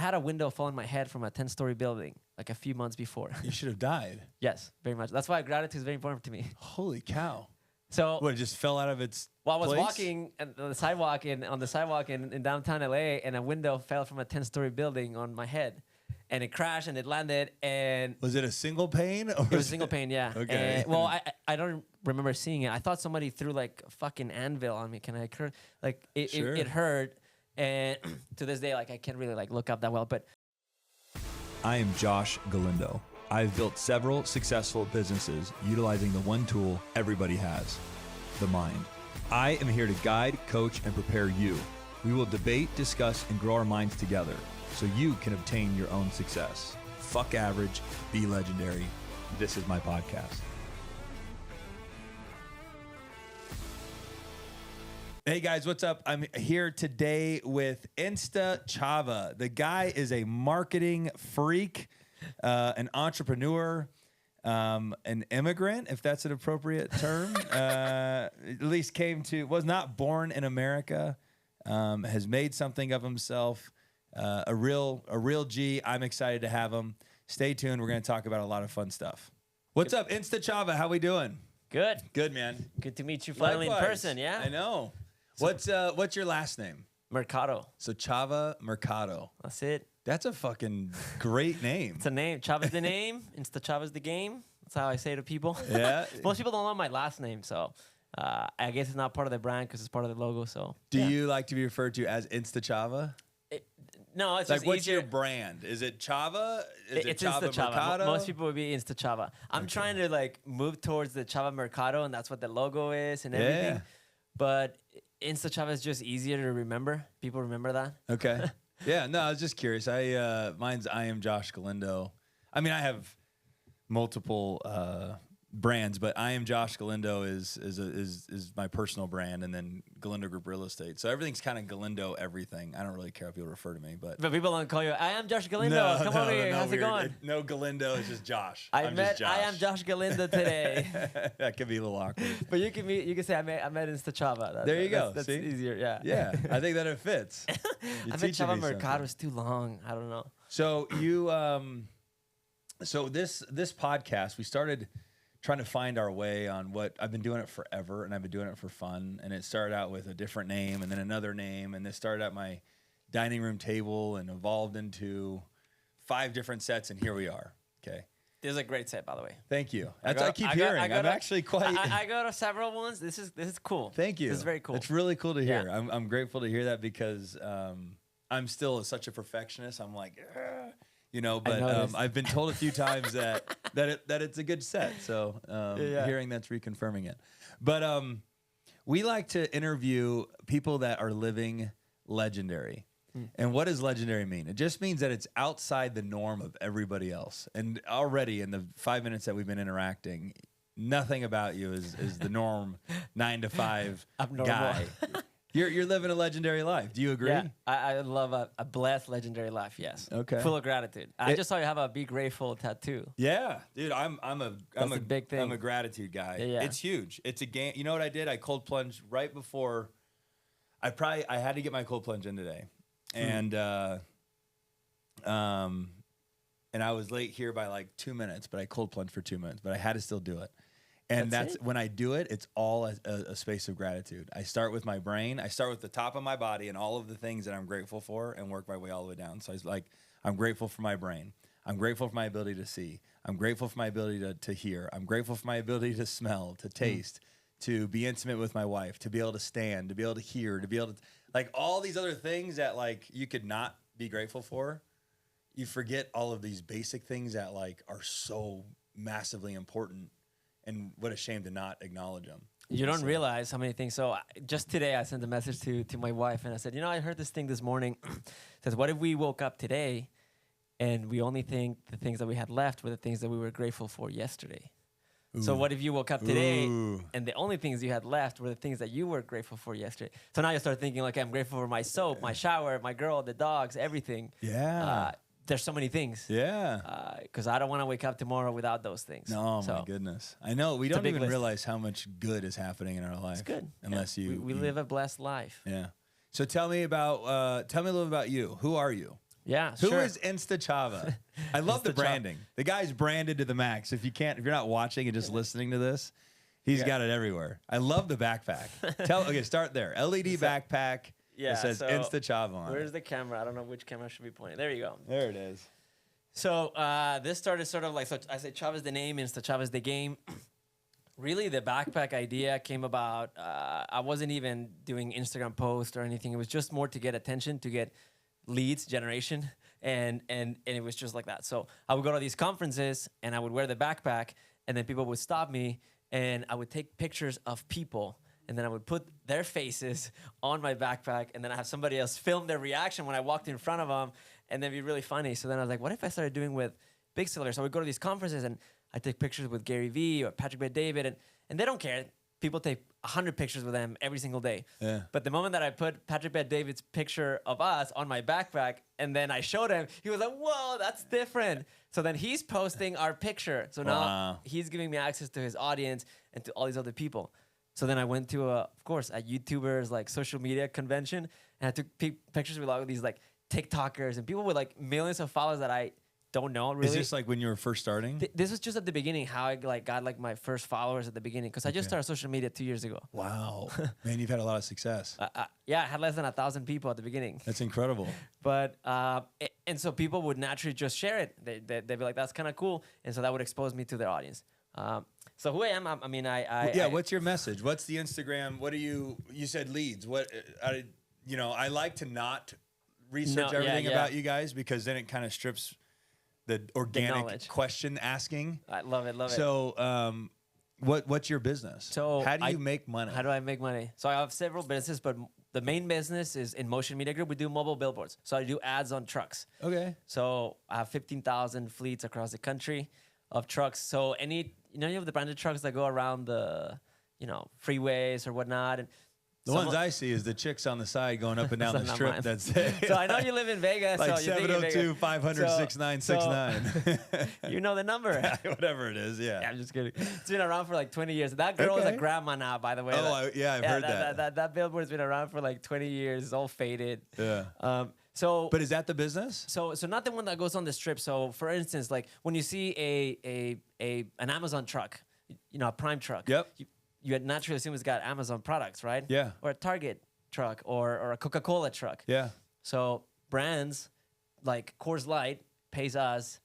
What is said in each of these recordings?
had a window fall on my head from a 10-story building like a few months before. You should have died. Yes, very much. That's why gratitude is very important to me. Holy cow. So What, it just fell out of its I was place? walking on the sidewalk in downtown LA, and a window fell from a 10-story building on my head, and it crashed and it landed. And Was it a single pane? Or it was a single pane, yeah. Okay. And, well, I don't remember seeing it. I thought somebody threw like a fucking anvil on me. Can I like it? Sure. It hurt, and to this day, like I can't really like look up that well. But I am Josh Galindo. I've built several successful businesses utilizing the one tool everybody has, the mind. I am here to guide, coach, and prepare you. We will debate, discuss, and grow our minds together so you can obtain your own success. Fuck average, be legendary. This is my podcast. Hey guys, what's up? I'm here today with Chava. The guy is a marketing freak, an entrepreneur, an immigrant, if that's an appropriate term. At least was not born in America, has made something of himself. A real G. I'm excited to have him. Stay tuned. We're going to talk about a lot of fun stuff. What's up, Chava? How we doing? good. Good, man. Good to meet you finally Likewise. in person. Yeah. I know. What's your last name? Mercado. So Chava Mercado. That's it. That's a fucking great name. It's a name. Chava's the name. Chava's the game. That's how I say to people. Yeah. Most people don't know my last name, so I guess it's not part of the brand because it's part of the logo. So. Do you like to be referred to as Chava? No, it's Like, just what's easier. your brand? Is it Chava? Is It's it Chava Chava. Mercado? Most people would be Chava. I'm trying to like move towards the Chava Mercado, and that's what the logo is and everything. Yeah. But Chava is just easier to remember. People remember that. Okay. Yeah. No, I was just curious. Mine's I am Josh Galindo. I mean, I have multiple brands, but I am Josh Galindo is my personal brand, and then Galindo Group Real Estate. So everything's kind of Galindo everything. I don't really care if people refer to me, but people don't call you. I am Josh Galindo. Come over here. How's it going? No Galindo. It's just Josh. I'm just Josh. I am Josh Galindo today. That could be a little awkward. But you can say I met Chava. There you go. That's See? easier. Yeah. Yeah, I think that it fits. I bet Chava Mercado is too long. I don't know. So you, so this podcast, we started trying to find our way on what I've been doing it forever, and I've been doing it for fun. And it started out with a different name, and then another name, and this started at my dining room table and evolved into 5 different sets, and here we are. Okay. This is a great set, by the way. Thank you. That's what I keep hearing. I'm actually quite. I go to several ones. This is cool. Thank you. This is very cool. It's really cool to hear. Yeah. I'm grateful to hear that because I'm still such a perfectionist. I'm like, but I've been told a few times that it's a good set. So hearing that's reconfirming it. But we like to interview people that are living legendary. And what does legendary mean? It just means that it's outside the norm of everybody else. And already in the 5 minutes that we've been interacting, nothing about you is the norm 9 to 5 guy. You're living a legendary life. Do you agree? Yeah, I love a blessed legendary life. Yes. Okay. Full of gratitude. I just saw you have a Be Grateful tattoo. Yeah, dude. I'm a big thing. I'm a gratitude guy. Yeah. It's huge. It's a game. You know what I did? I cold plunged right before. I had to get my cold plunge in today, and I was late here by like 2 minutes, but I cold plunged for 2 minutes, but I had to still do it. And that's when I do it, it's all a space of gratitude. I start with my brain. I start with the top of my body and all of the things that I'm grateful for and work my way all the way down. So I was like, I'm grateful for my brain. I'm grateful for my ability to see. I'm grateful for my ability to hear. I'm grateful for my ability to smell, to taste, to be intimate with my wife, to be able to stand, to be able to hear, to be able to, like all these other things that like you could not be grateful for. You forget all of these basic things that like are so massively important. And what a shame to not acknowledge them. You don't realize how many things. So just today I sent a message to my wife and I said, I heard this thing this morning. It says, what if we woke up today and we only think the things that we had left were the things that we were grateful for yesterday? Ooh. So what if you woke up today and the only things you had left were the things that you were grateful for yesterday? So now you start thinking, like, I'm grateful for my soap, my shower, my girl, the dogs, everything. Yeah. There's so many things. Yeah. Because I don't want to wake up tomorrow without those things. No, my goodness. I know. We don't even realize how much good is happening in our life. It's good. Unless we live a blessed life. Yeah. So tell me a little about you. Who are you? Yeah, Who sure. is Insta Chava? I love the Insta Chava. branding. The guy's branded to the max. If you're not watching and just listening to this, he's got it everywhere. I love the backpack. Okay, start there. LED backpack. Yeah, It says so Insta Chava on Where's it. the camera? I don't know which camera should be pointing. There you go. There it is. So this started sort of like, so I say Chava's the name, Insta Chava's the game. Really, the backpack idea came about. I wasn't even doing Instagram posts or anything. It was just more to get attention, to get leads generation, and it was just like that. So I would go to these conferences and I would wear the backpack, and then people would stop me and I would take pictures of people, and then I would put their faces on my backpack, and then I have somebody else film their reaction when I walked in front of them, and then it'd be really funny. So then I was like, what if I started doing with big sellers? So I would go to these conferences and I take pictures with Gary Vee or Patrick Bet-David, and they don't care. People take 100 pictures with them every single day. Yeah. But the moment that I put Patrick Bet-David's picture of us on my backpack, and then I showed him, he was like, whoa, that's different. So then he's posting our picture. So now he's giving me access to his audience and to all these other people. So then I went to, of course, a YouTuber's like social media convention, and I took pictures with all of these like TikTokers and people with like millions of followers that I don't know really. Is this like when you were first starting? This was just at the beginning, how I like got like my first followers at the beginning, because I just started social media 2 years ago. Wow, man, you've had a lot of success. Yeah, I had less than 1,000 people at the beginning. That's incredible. But and so people would naturally just share it. They'd be like, that's kind of cool, and so that would expose me to their audience. So who I am, I mean, What's your message? What's the Instagram? What do you said leads? What I like to not research everything about you guys, because then it kind of strips the organic question asking. I love it. So, what's your business? So how do you make money? How do I make money? So I have several businesses, but the main business is in Motion Media Group. We do mobile billboards. So I do ads on trucks. Okay. So I have 15,000 fleets across the country of trucks. So you have the branded trucks that go around the, freeways or whatnot, and the ones I see is the chicks on the side going up and down the strip. That's it. So I know you live in Vegas. Like so 702-500-6969. You know the number. Whatever it is, yeah. I'm just kidding. It's been around for like 20 years. That girl is a grandma now, by the way. Oh, I've heard that. That billboard's been around for like 20 years. It's all faded. Yeah. But is that the business? So not the one that goes on the strip. So for instance, like when you see an Amazon truck, a Prime truck. Yep. You would naturally assume it's got Amazon products, right? Yeah. Or a Target truck or a Coca-Cola truck. Yeah. So brands like Coors Light pays us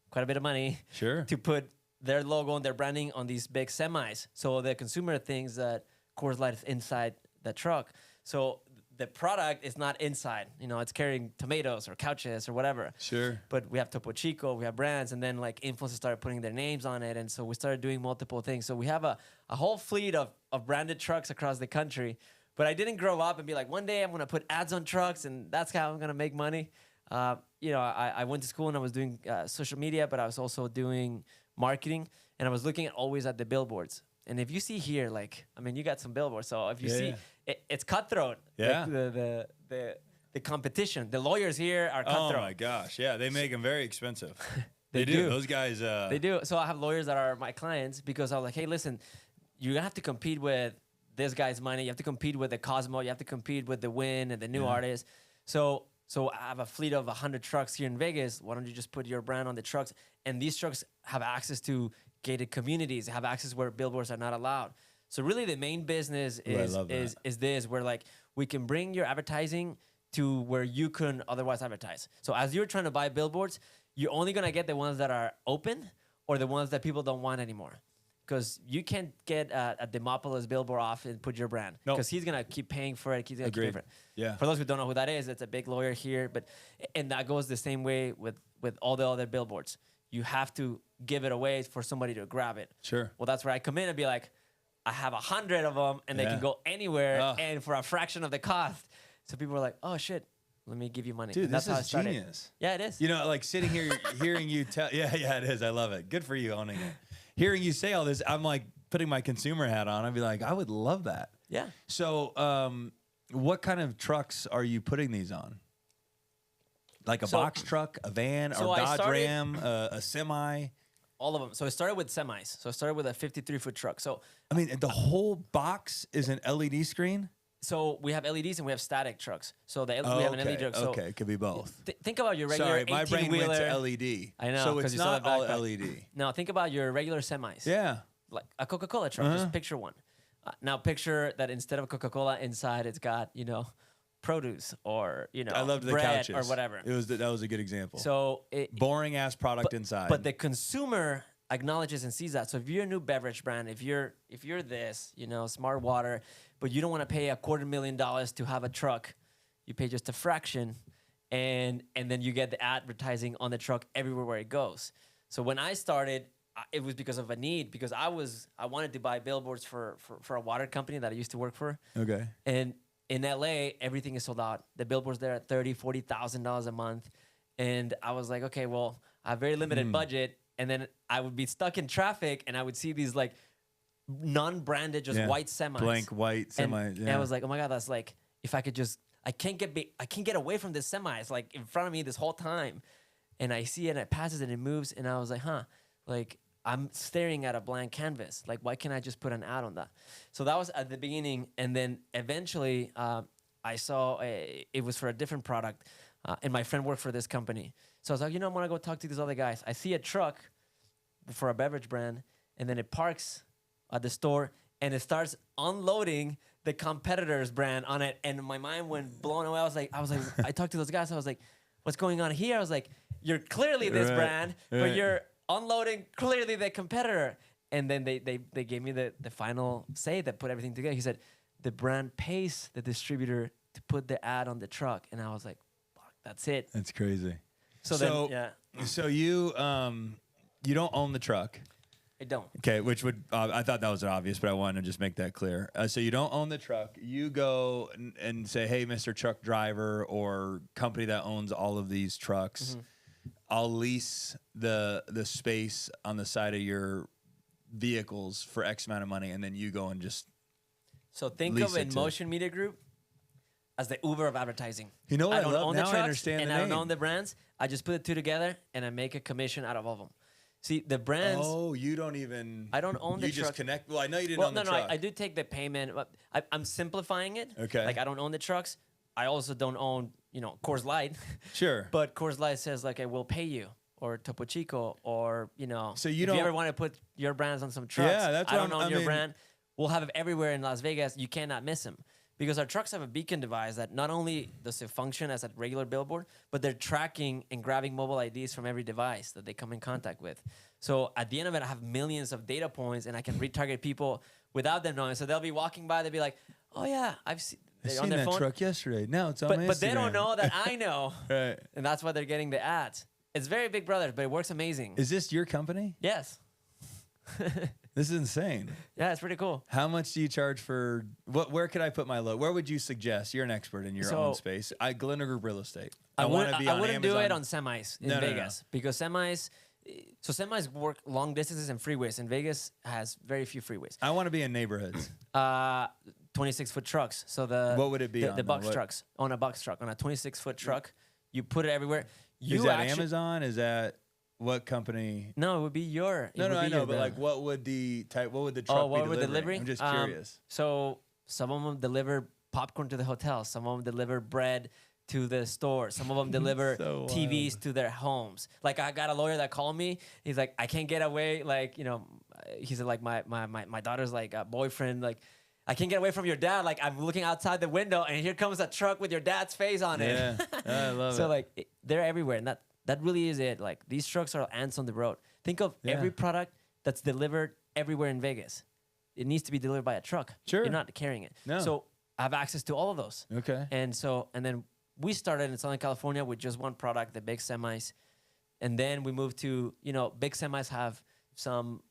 quite a bit of money to put their logo and their branding on these big semis. So the consumer thinks that Coors Light is inside the truck. So the product is not inside. It's carrying tomatoes or couches or whatever. Sure. But we have Topo Chico, we have brands, and then like influencers started putting their names on it. And so we started doing multiple things. So we have a whole fleet of branded trucks across the country. But I didn't grow up and be like, one day I'm going to put ads on trucks and that's how I'm going to make money. I went to school and I was doing social media, but I was also doing marketing. And I was looking always at the billboards. And if you see here, you got some billboards. So if you see, it's cutthroat. Yeah. Like the competition. The lawyers here are cutthroat. Oh my gosh, yeah, they make them very expensive. They do. Those guys. They do. So I have lawyers that are my clients because I was like, hey, listen, you have to compete with this guy's money. You have to compete with the Cosmo. You have to compete with the Win and the new artists. So I have a fleet of 100 trucks here in Vegas. Why don't you just put your brand on the trucks? And these trucks have access to gated communities, have access where billboards are not allowed. So really the main business is this, where like we can bring your advertising to where you couldn't otherwise advertise. So as you're trying to buy billboards, you're only going to get the ones that are open or the ones that people don't want anymore. Because you can't get a Demopolis billboard off and put your brand. Because he's going to keep paying for it. He's going to keep paying for it. Yeah. For those who don't know who that is, it's a big lawyer here. And that goes the same way with all the other billboards. You have to give it away for somebody to grab it. Sure. Well, that's where I come in and be like, I have 100 of them and they can go anywhere and for a fraction of the cost. So people are like, oh shit, let me give you money. Dude, that's this how is it started. genius. Yeah, it is. Like sitting here hearing you tell. Yeah, it is. I love it. Good for you owning it. Hearing you say all this, I'm like putting my consumer hat on. I'd be like, I would love that. Yeah. So what kind of trucks are you putting these on? Like a box truck, a van, or Dodge Ram, a semi? All of them. So I started with semis. So I started with a 53-foot truck. So I mean, the whole box is an LED screen? So we have LEDs and we have static trucks. So we have an LED truck. So okay, it could be both. Think about your regular 18-wheeler. My brain went to LED. I know. So it's not all LED. No, think about your regular semis. Yeah. Like a Coca-Cola truck. Just picture one. Now picture that instead of Coca-Cola inside, it's got, produce or, I loved the bread couches. or whatever. That was a good example. So boring ass product inside. But the consumer acknowledges and sees that. So if you're a new beverage brand, if you're this, Smart Water, but you don't want to pay $250,000 to have a truck, you pay just a fraction, and then you get the advertising on the truck everywhere where it goes. So when I started, it was because of a need, because I wanted to buy billboards for a water company that I used to work for. Okay. And in LA, everything is sold out. The billboards there at $30,000-$40,000 a month. And I was like, okay, well, I have very limited budget. And then I would be stuck in traffic and I would see these like non-branded, just white semis. Blank white semis. And I was like, oh my God, that's like, if I could just, I can't get away from this semi. It's like in front of me this whole time. And I see it and it passes and it moves. And I was like, like I'm staring at a blank canvas. Like, why can't I just put an ad on that? So that was at the beginning. And then eventually I saw it was for a different product. And my friend worked for this company. So I was like, I'm going to go talk to these other guys. I see a truck for a beverage brand, and then it parks at the store, and it starts unloading the competitor's brand on it. And my mind went blown away. I was like, I talked to those guys. I was like, what's going on here? I was like, you're clearly this brand, but you're unloading clearly the competitor. And then they gave me the final say that put everything together. He said, the brand pays the distributor to put the ad on the truck. And I was like, fuck, that's it. That's crazy. So then, So you don't own the truck. I don't. Okay, which would I thought that was obvious, but I wanted to just make that clear. So you don't own the truck. You go and say, "Hey, Mr. Truck Driver or company that owns all of these trucks, I'll lease the space on the side of your vehicles for X amount of money," and then you go and just think of In Motion Media Group as the Uber of advertising. You know what I don't own the now trucks, I understand and the I name. don't own the brands. I just put the two together, and I make a commission out of all of them. See, the brands... Oh, you don't even... I don't own the truck. You just connect... Well, I know you didn't own the truck. I do take the payment. But I'm simplifying it. Okay. Like, I don't own the trucks. I also don't own, Coors Light. Sure. But Coors Light says, like, I will pay you. Or Topo Chico. Or, So if you ever want to put your brands on some trucks, that's I don't own your brand. We'll have it everywhere in Las Vegas. You cannot miss them. Because our trucks have a beacon device that not only does it function as a regular billboard, but they're tracking and grabbing mobile IDs from every device that they come in contact with. So at the end of it, I have millions of data points, and I can retarget people without them knowing. So they'll be walking by, they'll be like, "Oh yeah, I've seen on their that phone. Truck yesterday. Now it's on my Instagram." But they don't know that I know, Right? And that's why they're getting the ads. It's very Big Brother, but it works amazing. Is this your company? Yes. This is insane. Yeah, it's pretty cool. How much do you charge for what? Where could I put my logo? Where would you suggest? You're an expert in your own space. Glenn Group Real Estate. I want to be on I wouldn't Amazon. do it on semis in Vegas because semis work long distances and freeways, and Vegas has very few freeways. I want to be in neighborhoods. 26-foot trucks. So what would it be? The box trucks on a box truck on a 26-foot truck. You put it everywhere. Is that Amazon? Is that what company? No, it would be your. No, I know, but like, what would the truck be delivering? I'm just curious. So some of them deliver popcorn to the hotel. Some of them deliver bread to the store. Some of them deliver TVs to their homes. Like, I got a lawyer that called me. He's like, I can't get away. Like, he said, like, my daughter's like a boyfriend. Like, I can't get away from your dad. Like, I'm looking outside the window, and here comes a truck with your dad's face on it. Yeah, I love it. So like, they're everywhere, and that really is it. Like, these trucks are ants on the road. Think of every product that's delivered everywhere in Vegas. It needs to be delivered by a truck. Sure. You're not carrying it. No. So I have access to all of those. Okay. And then we started in Southern California with just one product, the big semis. And then we moved to, big semis have some,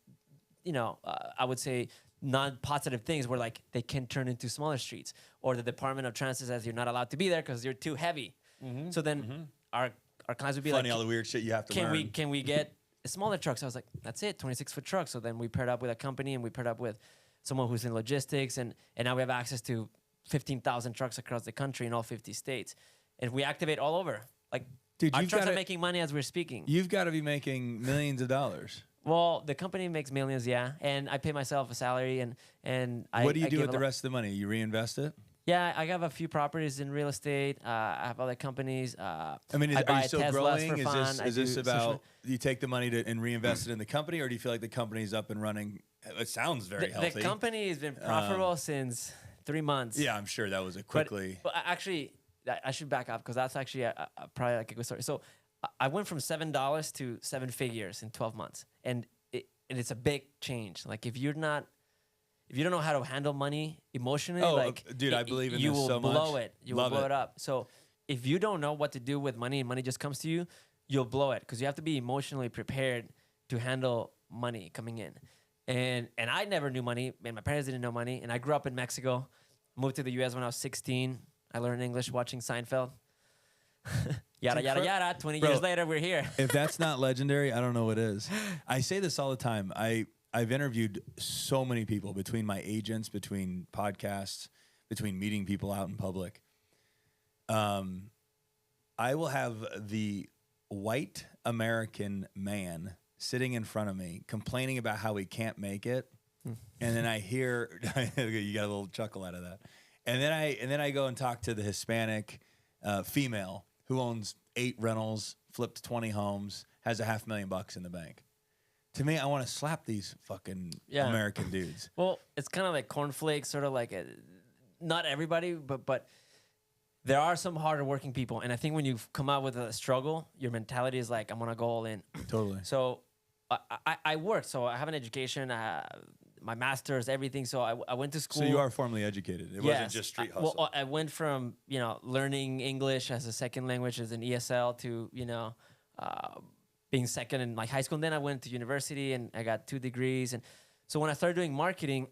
I would say non-positive things where like they can turn into smaller streets, or the Department of Transit says you're not allowed to be there because you're too heavy. Mm-hmm. So then our clients would be funny, all the weird shit you have to learn. Can we get smaller trucks? I was like, that's it, 26-foot trucks. So then we paired up with a company, and we paired up with someone who's in logistics, and now we have access to 15,000 trucks across the country in all 50 states. And we activate all over. Like, dude, our trucks are making money as we're speaking. You've got to be making millions of dollars. Well, the company makes millions, yeah. And I pay myself a salary, and What do you do with the rest of the money? You reinvest it? Yeah, I have a few properties in real estate. I have other companies. I mean, I are buy you still Teslas growing? for fun. Is this about social- you take the money and reinvest it in the company, or do you feel like the company's up and running? It sounds very healthy. The company has been profitable since 3 months. Yeah, I'm sure that was a quickly. But actually, I should back up because that's actually probably like a good story. So I went from $7 to 7 figures in 12 months, and it's a big change. Like if you don't know how to handle money emotionally, dude, I believe in you this will so much. blow it. You will Love blow it. it up. So if you don't know what to do with money and money just comes to you, you'll blow it because you have to be emotionally prepared to handle money coming in. And I never knew money, and my parents didn't know money. And I grew up in Mexico, moved to the U.S. when I was 16. I learned English watching Seinfeld. Yada, yada, yada. 20 years later, we're here. If that's not legendary, I don't know what is. I say this all the time. I've interviewed so many people between my agents, between podcasts, between meeting people out in public. I will have the white American man sitting in front of me complaining about how he can't make it. And then I hear, you got a little chuckle out of that. And then I go and talk to the Hispanic female who owns 8 rentals, flipped 20 homes, has $500,000 in the bank. To me, I want to slap these fucking American dudes. Well, it's kind of like cornflakes, sort of like not everybody, but there are some harder working people. And I think when you come out with a struggle, your mentality is like, I'm going to go all in. Totally. So I worked. So I have an education, my master's, everything. So I went to school. So you are formally educated. It wasn't just street hustle. Well, I went from, learning English as a second language as an ESL to, being second in like high school. And then I went to university and I got 2 degrees. And so when I started doing marketing,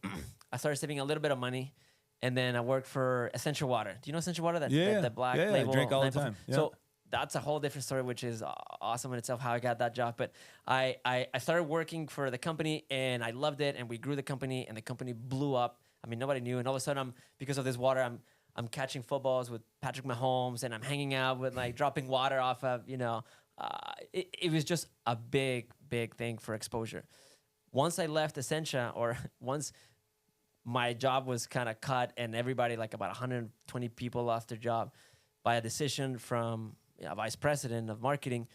I started saving a little bit of money. And then I worked for Essential Water. Do you know Essential Water? The black label. I drink all the time. Yeah. So that's a whole different story, which is awesome in itself, how I got that job. But I started working for the company and I loved it. And we grew the company and the company blew up. I mean, nobody knew. And all of a sudden, because of this water, I'm catching footballs with Patrick Mahomes and I'm hanging out with like dropping water off of, it was just a big, big thing for exposure. Once I left Essentia, or once my job was kind of cut and everybody, like about 120 people lost their job by a decision from a vice president of marketing,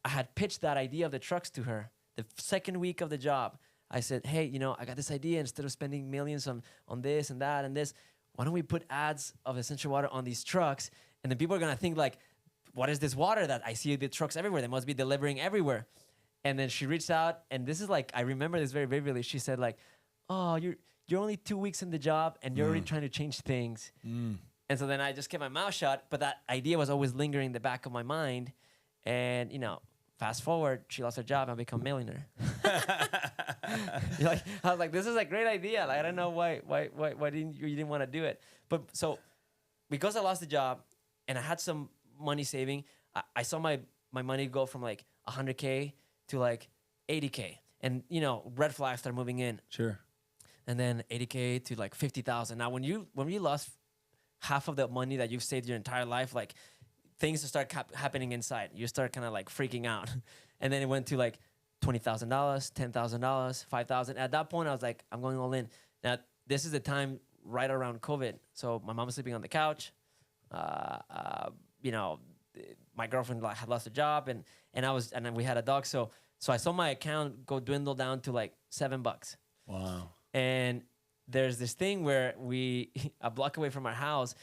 I had pitched that idea of the trucks to her. The second week of the job, I said, hey, I got this idea. Instead of spending millions on this and that and this, why don't we put ads of Essential Water on these trucks? And then people are going to think like, what is this water that I see the trucks everywhere? They must be delivering everywhere. And then she reached out, and this is like, I remember this very vividly. She said like, oh, you're only 2 weeks in the job and you're already trying to change things. And so then I just kept my mouth shut, but that idea was always lingering in the back of my mind. And, fast forward, she lost her job and become a millionaire. I was like, this is a great idea. Like, I don't know why you didn't want to do it. But so because I lost the job and I had some money saving, I saw my money go from like 100K to like 80K. And, red flags start moving in. Sure. And then 80K to like 50,000. Now, when you lost half of the money that you've saved your entire life, like things start happening inside. You start kind of like freaking out. And then it went to like $20,000, $10,000, $5,000. At that point, I was like, I'm going all in. Now, this is the time right around COVID. So my mom was sleeping on the couch. My girlfriend had lost her job, and then we had a dog. So I saw my account dwindle down to like $7. Wow. And there's this thing where a block away from our house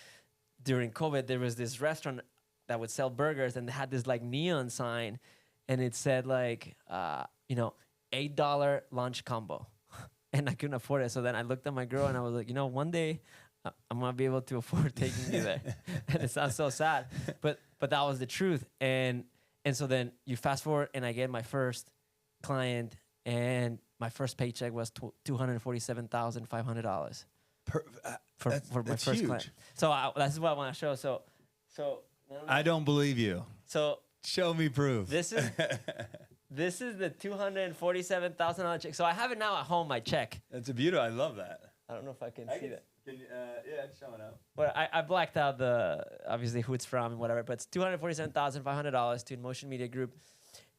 during COVID, there was this restaurant that would sell burgers, and they had this like neon sign, and it said like, $8 lunch combo. And I couldn't afford it. So then I looked at my girl and I was like, one day I'm going to be able to afford taking you there. And it sounds so sad, but that was the truth. And so then you fast forward and I get my first client, and my first paycheck was $247,500 for my first huge. client. So that's what I want to show. So I don't believe you. So show me proof. This is the $247,000 check. So I have it now at home. My check. That's a beautiful. I love that. I don't know if I can see that. Yeah, it's showing up. Well, I blacked out obviously who it's from and whatever, but it's $247,500 to Motion Media Group.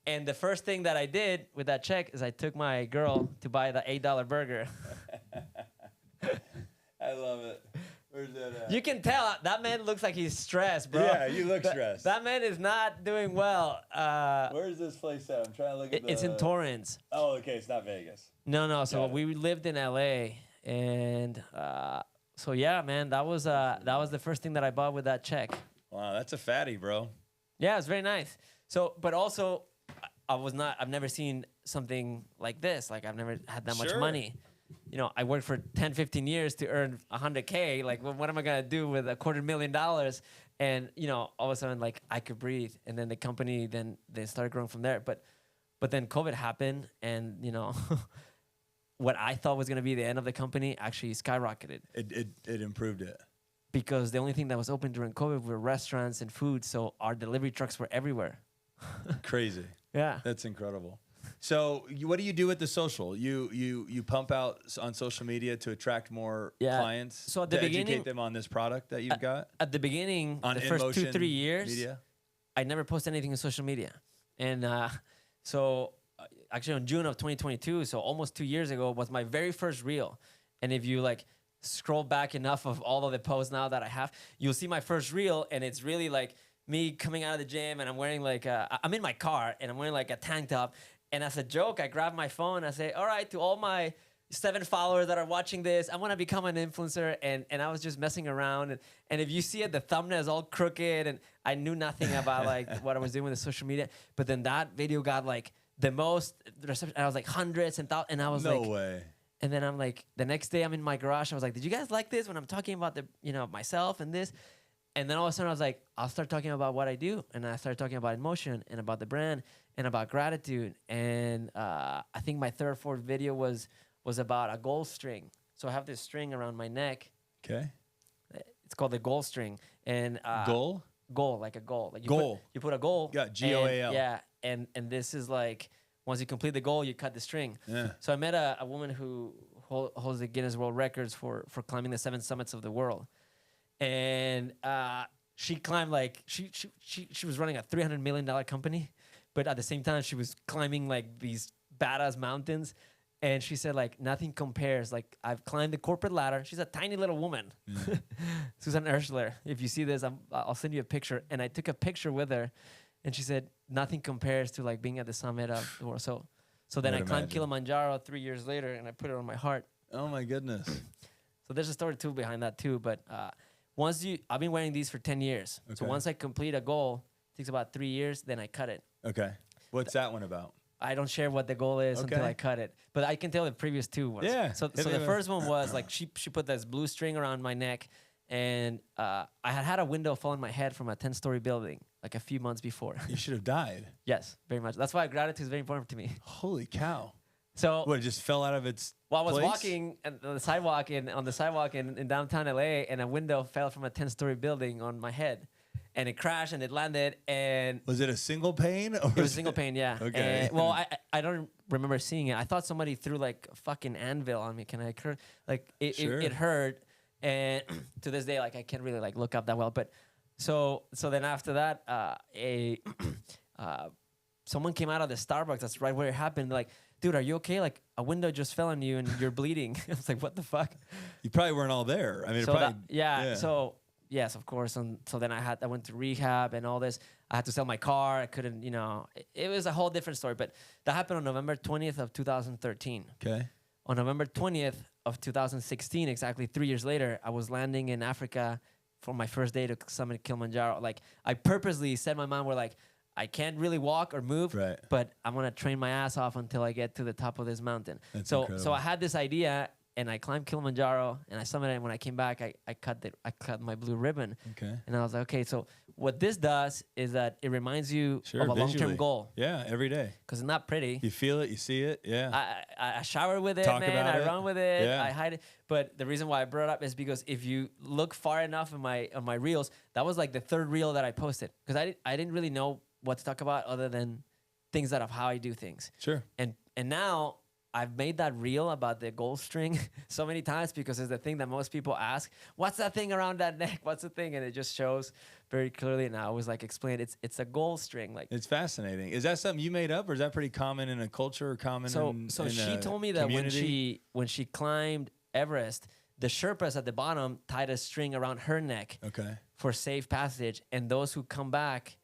And the first thing that I did with that check is I took my girl to buy the $8 burger. I love it. Where's that at? You can tell that man looks like he's stressed, bro. Yeah, you look stressed. That man is not doing well. Where's this place at? I'm trying to look at It's in Torrance. Oh, okay. It's not Vegas. No. So we lived in LA, and so yeah, man, that was the first thing that I bought with that check. Wow, that's a fatty, bro. Yeah, it's very nice. So, but also, I've never seen something like this. Like, I've never had that much money. You know, I worked for 10, 15 years to earn $100K. Like, what am I going to do with $250,000? And, you know, all of a sudden, like, I could breathe. And then the company, then they started growing from there. But then COVID happened, and, you know, what I thought was going to be the end of the company actually skyrocketed. It improved it. Because the only thing that was open during COVID were restaurants and food. So our delivery trucks were everywhere. Crazy. Yeah. That's incredible. So what do you do with the social? You pump out on social media to attract more clients? So at the beginning, educate them on this product that you've got? At the beginning, on the first 2-3 years, media? I never posted anything in social media. And so actually on June of 2022, so almost 2 years ago, was my very first reel. And if you like scroll back enough of all of the posts now that I have, you'll see my first reel, and it's really like me coming out of the gym, and I'm wearing like I'm in my car, and I'm wearing like a tank top. And as a joke, I grab my phone, I say, all right, to all my 7 followers that are watching this, I want to become an influencer. And I was just messing around. And if you see it, the thumbnail is all crooked, and I knew nothing about like what I was doing with the social media. But then that video got like the most reception. I was like hundreds and thousands, and I was like, no way. And then I'm like, the next day I'm in my garage. I was like, did you guys like this when I'm talking about myself and this? And then all of a sudden I was like, I'll start talking about what I do. And I started talking about emotion and about the brand and about gratitude. And I think my third or fourth video was about a gold string. So I have this string around my neck. Okay. It's called the gold string. And goal? Goal, like a goal. Like you put a goal. Yeah, GOAL. Yeah, and this is like, once you complete the goal, you cut the string. Yeah. So I met a woman who holds the Guinness World Records for climbing the 7 summits of the world. And she climbed like, she was running a $300 million company, but at the same time, she was climbing like these badass mountains. And she said like, nothing compares. Like, I've climbed the corporate ladder. She's a tiny little woman. Yeah. Susan Erschler. If you see this, I'll send you a picture. And I took a picture with her. And she said, nothing compares to like being at the summit of the world. So then I climbed Kilimanjaro 3 years later, and I put it on my heart. Oh my goodness. So there's a story too behind that too. But I've been wearing these for 10 years. Okay. So once I complete a goal, it takes about 3 years, then I cut it. Okay. What's that one about? I don't share what the goal is until I cut it. But I can tell the previous two ones. Yeah. So the first one was like, she put this blue string around my neck. And I had a window fall on my head from a 10-story building like a few months before. You should have died. Yes, very much. That's why gratitude is very important to me. Holy cow. So what, it just fell out of its Well, I was place? walking on the sidewalk in downtown LA, and a window fell from a 10-story building on my head. And it crashed, and it landed, and... Was it a single pane? Or it was a single pane, yeah. Okay. Well, I don't remember seeing it. I thought somebody threw like a fucking anvil on me. Can I occur? Like, it hurt. And to this day, like, I can't really like look up that well. But so then after that, someone came out of the Starbucks. That's right where it happened. Like, dude, are you okay? Like, a window just fell on you and you're bleeding. I was like, what the fuck? You probably weren't all there. I mean, So yes, of course. And so then I went to rehab and all this. I had to sell my car. I couldn't, it was a whole different story. But that happened on November 20th of 2013. Okay. On November 20th of 2016, exactly 3 years later, I was landing in Africa for my first day to summit Kilimanjaro. Like, I purposely said in my mind, like, I can't really walk or move, but I'm going to train my ass off until I get to the top of this mountain. So I had this idea, and I climbed Kilimanjaro, and I summited it. And when I came back, I cut my blue ribbon. Okay. And I was like, okay, so what this does is that it reminds you of a long-term goal. Yeah, every day. Because it's not pretty. You feel it, you see it, yeah. I shower with it, man. I run with it. Yeah. I hide it. But the reason why I brought it up is because if you look far enough on my reels, that was like the third reel that I posted. Because I didn't really know what to talk about other than things of how I do things. Sure. And now I've made that reel about the gold string so many times because it's the thing that most people ask. What's that thing around that neck? What's the thing? And it just shows very clearly. And I always like explain it's a gold string. Like, it's fascinating. Is that something you made up, or is that pretty common in a culture or common so in she a told me that community? when she climbed Everest, the Sherpas at the bottom tied a string around her neck for safe passage, and those who come back,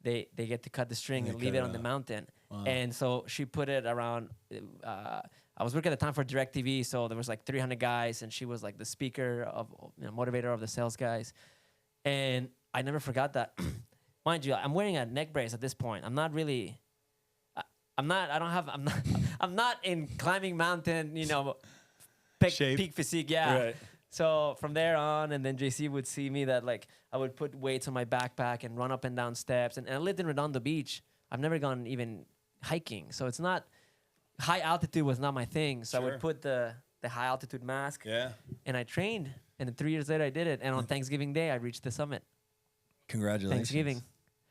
they get to cut the string and leave it on the mountain. Wow. And so she put it around. I was working at the time for DirecTV, so there was like 300 guys, and she was like the speaker of, motivator of the sales guys. And I never forgot that. Mind you, I'm wearing a neck brace at this point. I'm not really. I'm not in climbing mountain, peak physique, yeah. Right. So from there on, and then JC would see me that like I would put weights on my backpack and run up and down steps. And I lived in Redondo Beach. I've never gone even hiking, so it's not high altitude was not my thing. So I would put the high altitude mask. Yeah. And I trained, and then 3 years later I did it. And on Thanksgiving Day I reached the summit. Congratulations. Thanksgiving.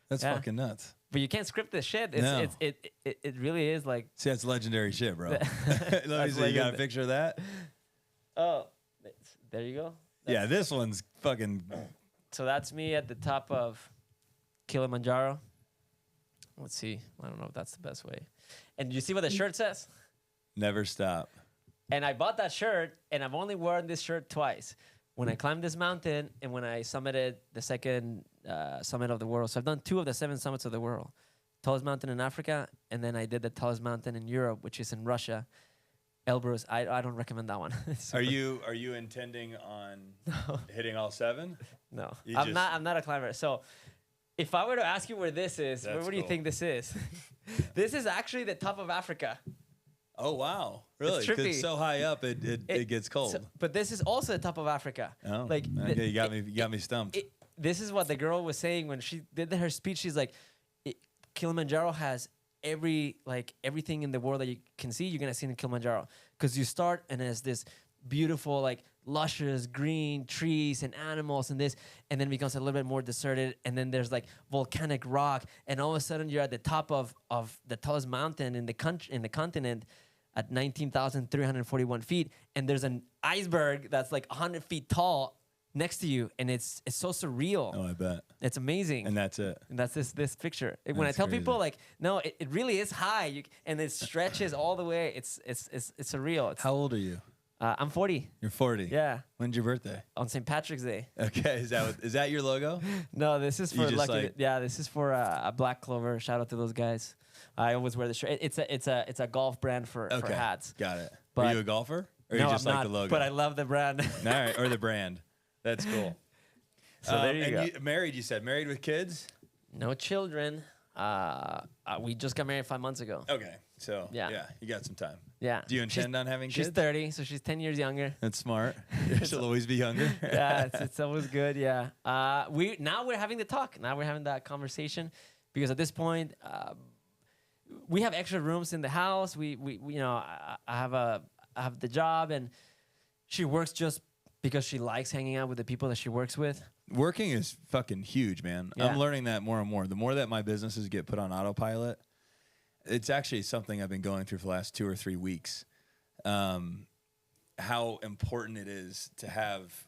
That's fucking nuts. But you can't script this shit. It really is like. See, that's legendary shit, bro. Let me see. You got a picture of that? Oh, there you go. Yeah, this one's fucking. So that's me at the top of Kilimanjaro. Let's see. I don't know if that's the best way. And you see what the shirt says? Never stop. And I bought that shirt, and I've only worn this shirt twice. When I climbed this mountain and when I summited the second summit of the world. So I've done 2 of the 7 summits of the world. Tallest mountain in Africa, and then I did the tallest mountain in Europe, which is in Russia. Elbrus. I don't recommend that one. Are you intending on hitting all 7? No. I'm not a climber. So if I were to ask you where this is, where do you think this is? This is actually the top of Africa. Oh, wow. Really? Because it's so high up, it gets cold. But this is also the top of Africa. Oh, like, okay, you got me stumped. This is what the girl was saying when she did her speech. She's like, Kilimanjaro has everything in the world that you can see, you're going to see in Kilimanjaro. Because you start, and there's this beautiful, like, luscious green trees and animals and this, and then it becomes a little bit more deserted, and then there's like volcanic rock, and all of a sudden you're at the top of the tallest mountain in the continent at 19,341 feet, and there's an iceberg that's like 100 feet tall next to you, and it's so surreal. Oh, I bet. It's amazing. And that's it. And that's this picture. When I tell people, like, no, it really is high, and it stretches all the way. It's surreal. How old are you? I'm 40. You're 40? Yeah. When's your birthday? On St. Patrick's Day. Okay. Is that your logo? No, this is for this is for a Black Clover. Shout out to those guys. I always wear the shirt. It's a golf brand for hats. Got it. But are you a golfer? Or no, you just I'm like not, the logo? But I love the brand. All right, or the brand. That's cool. So there you go. Married, you said. Married with kids? No children. We just got married 5 months ago. Okay. So, yeah, you got some time. Yeah. Do you intend on having kids? She's 30, so she's 10 years younger. That's smart. She'll always be younger. Yeah, it's always good, yeah. We're having the talk. Now we're having that conversation because at this point, we have extra rooms in the house. I have the job, and she works just because she likes hanging out with the people that she works with. Working is fucking huge, man. Yeah. I'm learning that more and more. The more that my businesses get put on autopilot, it's actually something I've been going through for the last 2 or 3 weeks. How important it is to have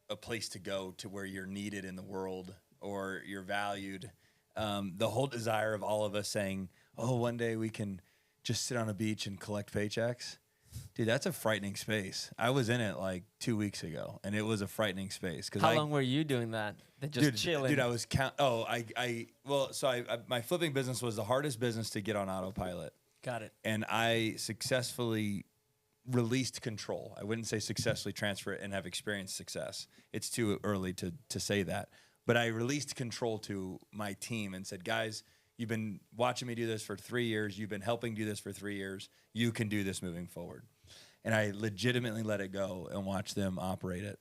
a place to go to where you're needed in the world or you're valued. The whole desire of all of us saying, oh, one day we can just sit on a beach and collect paychecks. Dude, that's a frightening space. I was in it like 2 weeks ago, and it was a frightening space. How long were you doing that? Just chilling? Dude, I was my flipping business was the hardest business to get on autopilot. Got it. And I successfully released control. I wouldn't say successfully transfer it and have experienced success. It's too early to say that. But I released control to my team and said, guys, you've been watching me do this for 3 years. You've been helping do this for 3 years. You can do this moving forward. And I legitimately let it go and watch them operate it.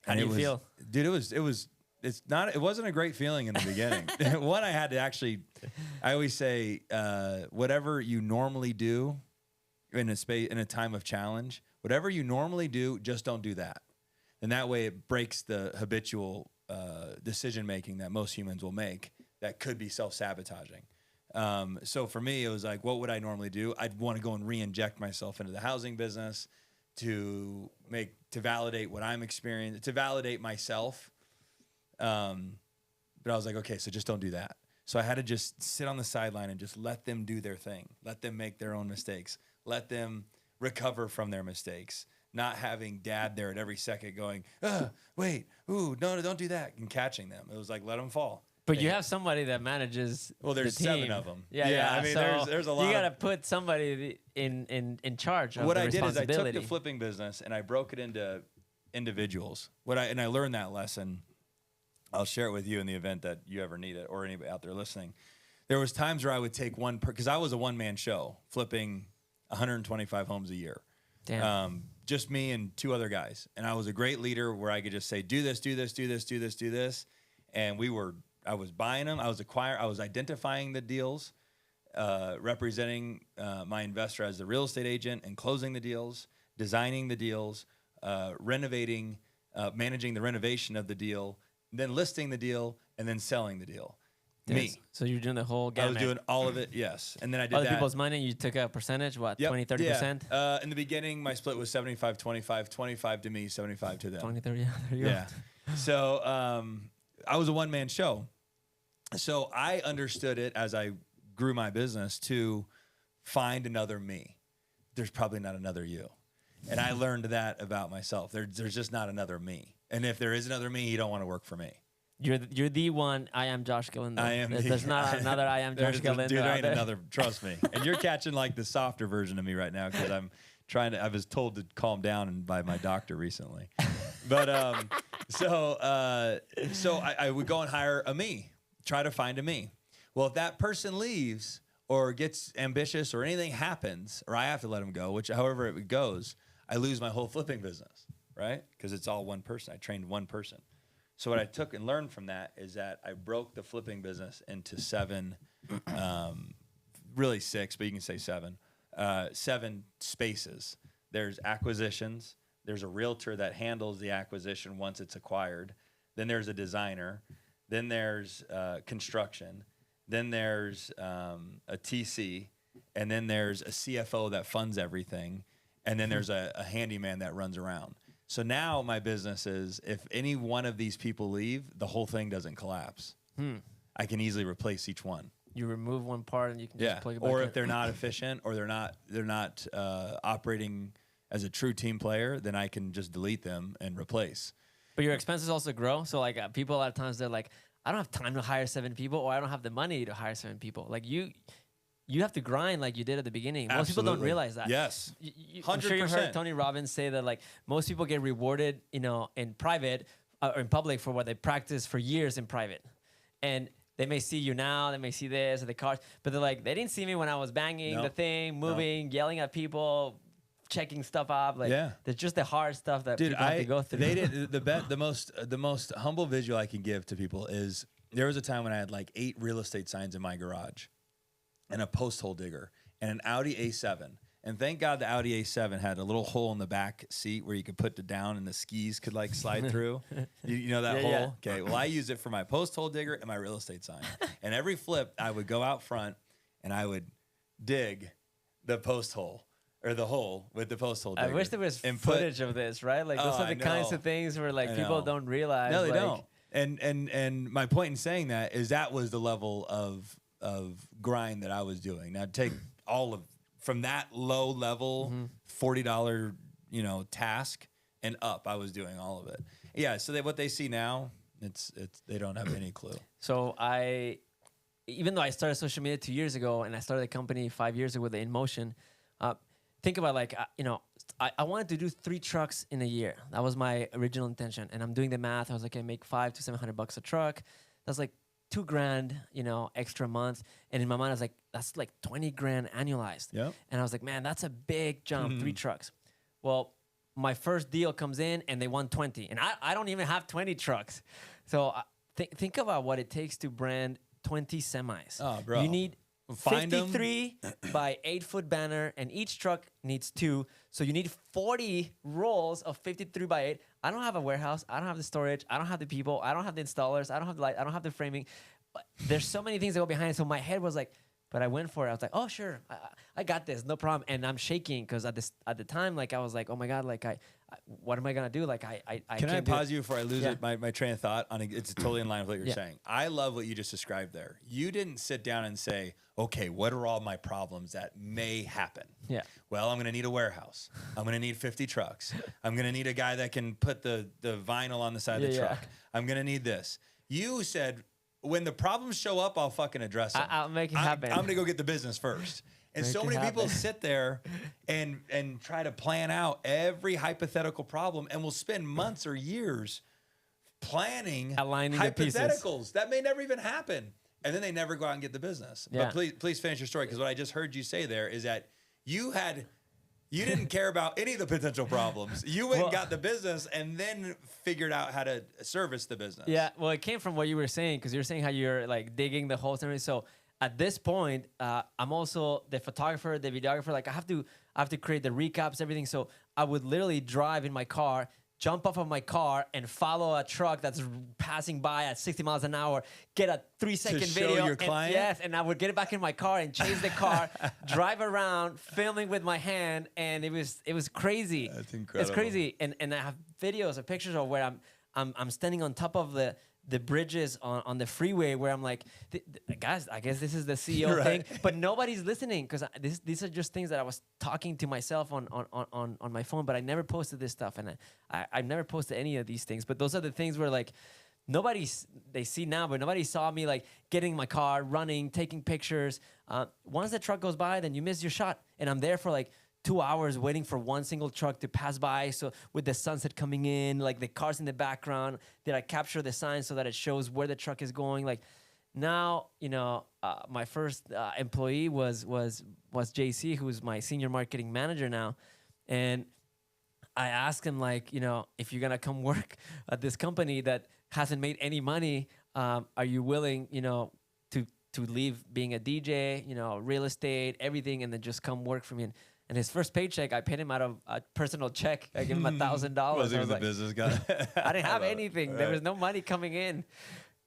How do you feel? Dude, it wasn't a great feeling in the beginning. One, I had to actually, I always say, whatever you normally do in a time of challenge, whatever you normally do, just don't do that. And that way it breaks the habitual decision-making that most humans will make that could be self-sabotaging. So for me, it was like, what would I normally do? I'd want to go and re-inject myself into the housing business to validate what I'm experiencing, to validate myself. But I was like, okay, so just don't do that. So I had to just sit on the sideline and just let them do their thing. Let them make their own mistakes. Let them recover from their mistakes. not having dad there at every second going, wait, ooh, no, don't do that, and catching them. It was like, let them fall. But you have somebody that manages. Well, there's the team. 7 of them. Yeah. I mean, so there's a lot. You got to put somebody in charge of what the I did is I responsibility. took the flipping business and I broke it into individuals. And I learned that lesson. I'll share it with you in the event that you ever need it, or anybody out there listening. There was times where I would take because I was a one-man show, flipping 125 homes a year. Damn. Just me and 2 other guys. And I was a great leader where I could just say, do this, do this, do this, do this, do this. And I was buying them. I was identifying the deals, representing my investor as the real estate agent and closing the deals, designing the deals, renovating, managing the renovation of the deal, then listing the deal, and then selling the deal. Yes. Me. So you're doing the whole gamut. I was doing all of it, yes. And then I did Other that. people's money, you took a percentage, what, Yep. 20, 30%? Yeah. In the beginning, my split was 75, 25, 25 to me, 75 to them. 20, 30, yeah, there you Yeah. go. So I was a one-man show. So I understood it as I grew my business to find another me. There's probably not another you. And I learned that about myself. There's just not another me. And if there is another me, you don't want to work for me. You're the one. I am Josh Galindo. I am. There's not another I am Josh Galindo. Dude, there out ain't there. another. Trust me. And you're catching like the softer version of me right now because I'm trying to. I was told to calm down by my doctor recently. But so I would go and hire a me, try to find a me. Well, if that person leaves or gets ambitious or anything happens, or I have to let them go, which however it goes, I lose my whole flipping business, right? Because it's all one person. I trained one person. So what I took and learned from that is that I broke the flipping business into 7, really 6, but you can say 7, 7 spaces. There's acquisitions. There's a realtor that handles the acquisition once it's acquired. Then there's a designer. Then there's construction. Then there's a TC. And then there's a CFO that funds everything. And then there's a handyman that runs around. So now my business is, if any one of these people leave, the whole thing doesn't collapse. I can easily replace each one. You remove one part and you can just plug it back Or in. if they're not efficient or they're not operating as a true team player, then I can just delete them and replace. But your expenses also grow. So like people a lot of times they're like, I don't have time to hire 7 people, or I don't have the money to hire 7 people. Like you have to grind like you did at the beginning. Most people don't realize that. Yes. 100%. I'm sure you heard Tony Robbins say that like most people get rewarded, in private or in public for what they practice for years in private. And they may see you now, they may see this or the cars, but they're like, they didn't see me when I was banging the thing, moving, yelling at people, checking stuff up. Like, there's just the hard stuff that people have to go through. They did the most humble visual I can give to people is there was a time when I had like 8 real estate signs in my garage, and a post hole digger, and an Audi A7. And thank God the Audi A7 had a little hole in the back seat where you could put it down and the skis could like slide through. You know that hole? Yeah. Okay, well I use it for my post hole digger and my real estate sign. And every flip, I would go out front and I would dig the post hole, or the hole with the post hole digger. I wish there was footage of this, right? Like those are the kinds of things where like people don't realize. No, they like, don't. And my point in saying that is that was the level of grind that I was doing. Now take all of from that low level $40 task and up, I was doing all of it. Yeah, so what they see now, it's they don't have any clue. So even though I started social media 2 years ago and I started a company 5 years ago with the In Motion, think about like I wanted to do 3 trucks in a year. That was my original intention, and I'm doing the math. I was like, I make $500 to $700 a truck. That's like $2,000, extra month. And in my mind, I was like, that's like 20 grand annualized. Yep. And I was like, man, that's a big jump, 3 trucks. Well, my first deal comes in and they want 20. And I don't even have 20 trucks. So think about what it takes to brand 20 semis. Oh, bro. You need 53 by 8-foot banner, and each truck needs 2. So you need 40 rolls of 53 by 8. I don't have a warehouse. I don't have the storage. I don't have the people. I don't have the installers. I don't have the light. I don't have the framing. But there's so many things that go behind it. So my head was like, But I went for it. I was like, oh, sure, I got this, no problem. And I'm shaking because at the time, like I was like, oh my God, like what am I gonna do? Like I Can I can't pause you before I lose Yeah. it? My train of thought on it's totally in line with what you're Yeah. saying. I love what you just described there. You didn't sit down and say, okay, what are all my problems that may happen? Yeah. Well, I'm going to need a warehouse. I'm going to need 50 trucks. I'm going to need a guy that can put the vinyl on the side of the truck. I'm going to need this. You said, when the problems show up, I'll fucking address them. I'll make it happen. I'm going to go get the business first. And Make so it many people happen. sit there and try to plan out every hypothetical problem, and will spend months or years planning Aligning the pieces. hypotheticals that may never even happen. And then they never go out and get the business. Yeah. But please finish your story, because what I just heard you say there is that you didn't care about any of the potential problems. You went and got the business and then figured out how to service the business. Yeah, well, it came from what you were saying, because you're saying how you're like digging the holes and everything. So at this point, I'm also the photographer, the videographer. Like I have to create the recaps, everything. So I would literally drive in my car, jump off of my car, and follow a truck that's passing by at 60 miles an hour, get a 3-second To show video. your and, client? yes, and I would get it back in my car and chase the car, drive around, filming with my hand, and it was crazy. That's incredible. It's crazy, and I have videos or pictures of where I'm standing on top of the bridges on the freeway, where I'm like, guys, I guess this is the CEO thing, but nobody's listening, because these are just things that I was talking to myself on my phone, but I never posted this stuff, and I've never posted any of these things. But those are the things where like they see now, but nobody saw me like getting in my car, running, taking pictures. Once the truck goes by, then you miss your shot, and I'm there for like 2 hours waiting for one single truck to pass by. So with the sunset coming in, like the cars in the background, did I capture the sign so that it shows where the truck is going? Like now, my first employee was JC, who's my senior marketing manager now. And I asked him, like, if you're gonna come work at this company that hasn't made any money, are you willing, to leave being a DJ, real estate, everything, and then just come work for me? And his first paycheck, I paid him out of a personal check. I gave him $1,000. Wasn't even the business guy. I didn't have anything. Right. There was no money coming in.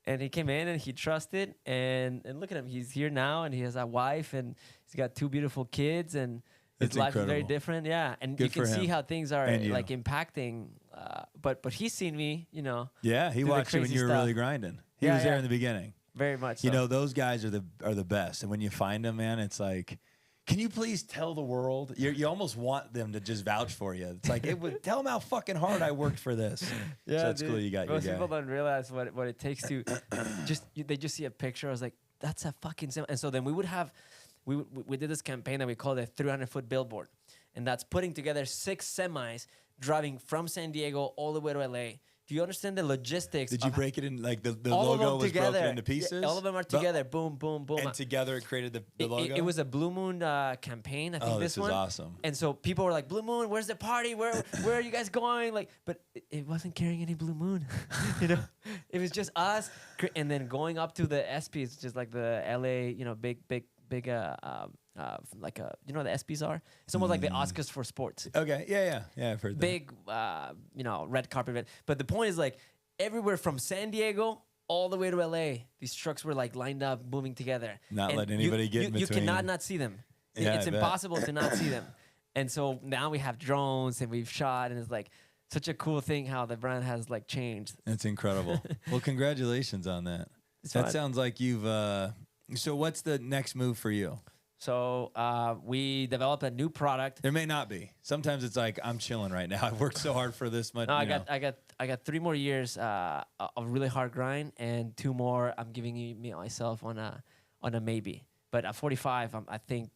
And he came in and he trusted. And look at him. He's here now, and he has a wife, and he's got 2 beautiful kids, and his life is very different. Yeah. And Good you can for see him. how things are And you. like impacting. But he's seen me, Yeah, he do the watched you when crazy you were stuff. really grinding. He Yeah, was there yeah. in the beginning. very much. You so. know, those guys are the best. And when you find them, man, it's like, can you please tell the world? You almost want them to just vouch for you. It's like, tell them how fucking hard I worked for this. Yeah, so that's dude. cool. You got your Most guy. people don't realize what it takes to they just see a picture. I was like, that's a fucking sim. And so then we did this campaign that we called a 300-foot billboard, and that's putting together 6 semis driving from San Diego all the way to LA. Do you understand the logistics? Did you break it in, like the all of logo them was together. broken into pieces? Yeah, all of them are together. Boom, boom, boom. And together it created the logo? It was a Blue Moon campaign. I think Oh, this is one. awesome. And so people were like, "Blue Moon, where's the party? Where are you guys going?" Like, but it wasn't carrying any Blue Moon. It was just us. And then going up to the SPs, just like the LA, big like the SPs are. It's almost like the Oscars for sports. Okay, yeah, I've heard that. Big, red carpet event. But the point is, like, everywhere from San Diego all the way to LA, these trucks were like lined up, moving together. Not And letting anybody get in You between. cannot not see them. Yeah, It's I bet. impossible to not see them. And so now we have drones and we've shot, and it's like such a cool thing how the brand has like changed. That's incredible. Well, congratulations on that. It's That fun. sounds like you've. So what's the next move for you? So we developed a new product. There may not be. Sometimes it's like, I'm chilling right now. I've worked so hard for this much. No, I got 3 more years of really hard grind, and 2 more I'm giving myself on a maybe. But at 45, I think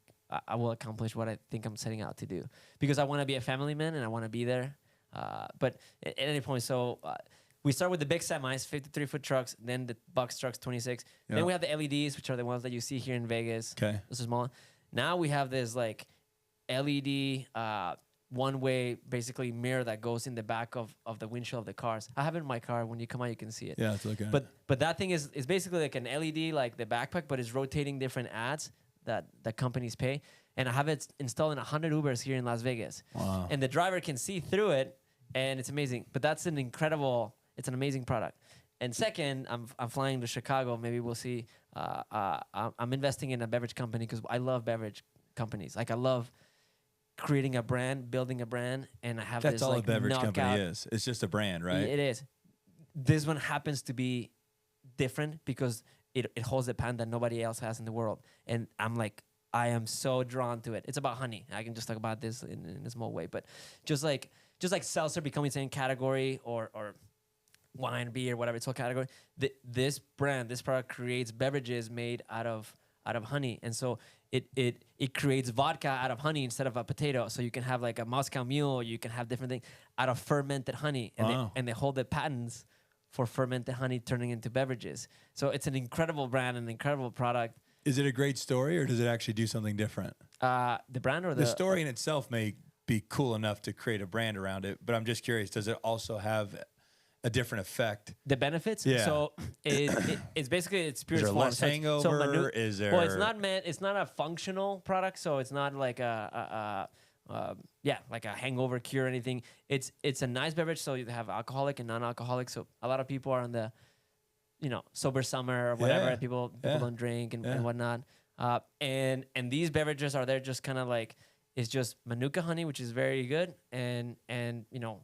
I will accomplish what I think I'm setting out to do, because I want to be a family man and I want to be there. But at any point, so we start with the big semis, 53-foot trucks, then the box trucks, 26. Yeah. Then we have the LEDs, which are the ones that you see here in Vegas. Okay. This is small. Now we have this like LED one-way basically mirror that goes in the back of the windshield of the cars. I have it in my car. When you come out, you can see it. Yeah, it's okay. But that thing is basically like an LED, like the backpack, but it's rotating different ads that companies pay. And I have it installed in 100 Ubers here in Las Vegas. Wow. And the driver can see through it, and it's amazing. But that's it's an amazing product. And second, I'm flying to Chicago. Maybe we'll see. I'm investing in a beverage company because I love beverage companies. Like I love creating a brand, building a brand, and I have That's this all like a beverage knockout. company is. It's just a brand, right? It is. This one happens to be different because it holds a patent that nobody else has in the world. And I'm like, I am so drawn to it. It's about honey. I can just talk about this in a small way, but just like seltzer becoming its own category or wine, beer, whatever it's all category. This brand, this product creates beverages made out of honey, and so it creates vodka out of honey instead of a potato. So you can have like a Moscow Mule, you can have different things out of fermented honey, and they hold the patents for fermented honey turning into beverages. So it's an incredible brand, an incredible product. Is it a great story, or does it actually do something different? The brand or the story in itself may be cool enough to create a brand around it, but I'm just curious, does it also have a different effect? The benefits? Yeah. So it's basically its purest form. Is there less hangover? Is there? Well, it's not a functional product, so it's not like like a hangover cure or anything. It's a nice beverage, so you have alcoholic and non-alcoholic. So a lot of people are on the sober summer or whatever. Yeah. People don't drink and whatnot. And these beverages are there just kind of like, it's just Manuka honey, which is very good, and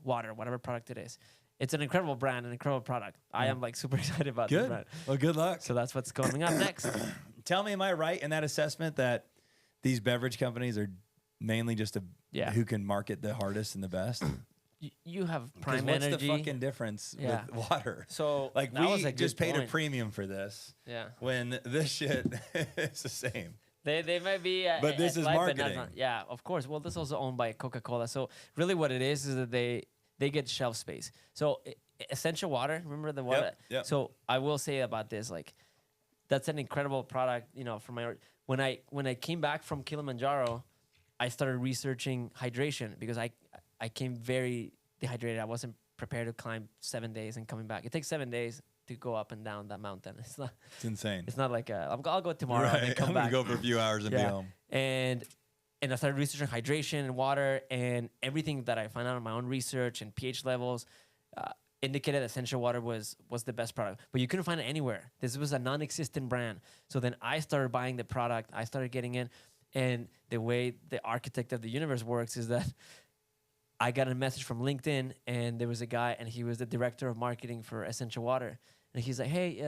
water, whatever product it is. It's an incredible brand, an incredible product. I am like super excited about this brand. Well, good luck. So that's what's coming up next. Tell me, am I right in that assessment that these beverage companies are mainly just who can market the hardest and the best? You have Prime what's Energy. What's the fucking difference with water? So like we just paid a premium for this. Yeah. When this shit is the same. They might be, but this is marketing. Yeah, of course. Well, this is also owned by Coca-Cola. So really, what it is that they get shelf space. So Essential Water, remember the water? Yep. So I will say about this, like, that's an incredible product. For when I came back from Kilimanjaro, I started researching hydration because I came very dehydrated. I wasn't prepared to climb 7 days and coming back. It takes 7 days to go up and down that mountain. It's insane. It's not like I'll go tomorrow and then come I'm back. I'm gonna go for a few hours and be home. And I started researching hydration and water, and everything that I found out in my own research and pH levels indicated Essential Water was the best product. But you couldn't find it anywhere. This was a non-existent brand. So then I started buying the product. I started getting in, and the way the architect of the universe works is that I got a message from LinkedIn, and there was a guy, and he was the director of marketing for Essential Water. And he's like, hey,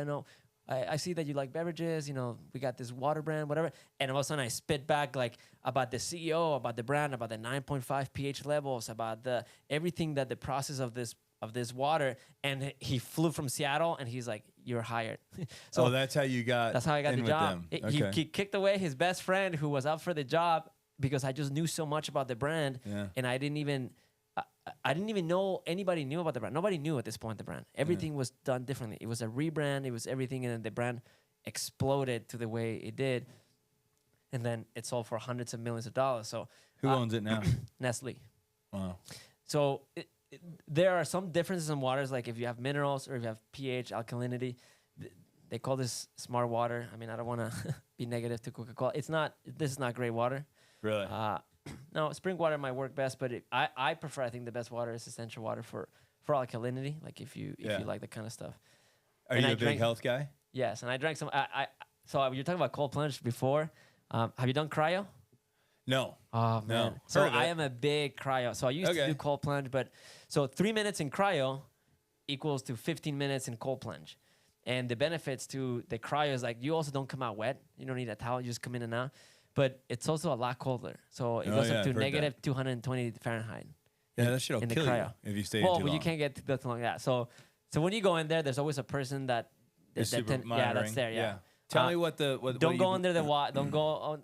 I see that you like beverages, we got this water brand, whatever. And all of a sudden I spit back like about the CEO, about the brand, about the 9.5 pH levels, about everything that the process of this water. And he flew from Seattle, and he's like, you're hired. So that's how you got That's how I got the job. Okay. He kicked away his best friend who was up for the job because I just knew so much about the brand. Yeah. And I didn't even know anybody knew about the brand. Nobody knew at this point the brand. Everything was done differently. It was a rebrand. It was everything, and then the brand exploded to the way it did. And then it sold for hundreds of millions of dollars. So who owns it now? Nestle. Wow. So there are some differences in waters, like if you have minerals or if you have pH, alkalinity. They call this smart water. I mean, I don't want to be negative to Coca-Cola. This is not great water. Really? No, spring water might work best, but I prefer. I think the best water is Essential Water for alkalinity. Like if you like that kind of stuff. Are you a big health guy? Yes, and I drank some. So you're talking about cold plunge before. Have you done cryo? No. Oh man. No. So I am a big cryo. So I used to do cold plunge, but so 3 minutes in cryo equals to 15 minutes in cold plunge. And the benefits to the cryo is like you also don't come out wet. You don't need a towel. You just come in and out. But it's also a lot colder. So it goes up to negative 220 Fahrenheit. Yeah, that shit will kill you if you stay too long. Well, you can't get that long. Yeah. So when you go in there, there's always a person that that's there. Yeah. Tell me what don't go under the water. Don't go on.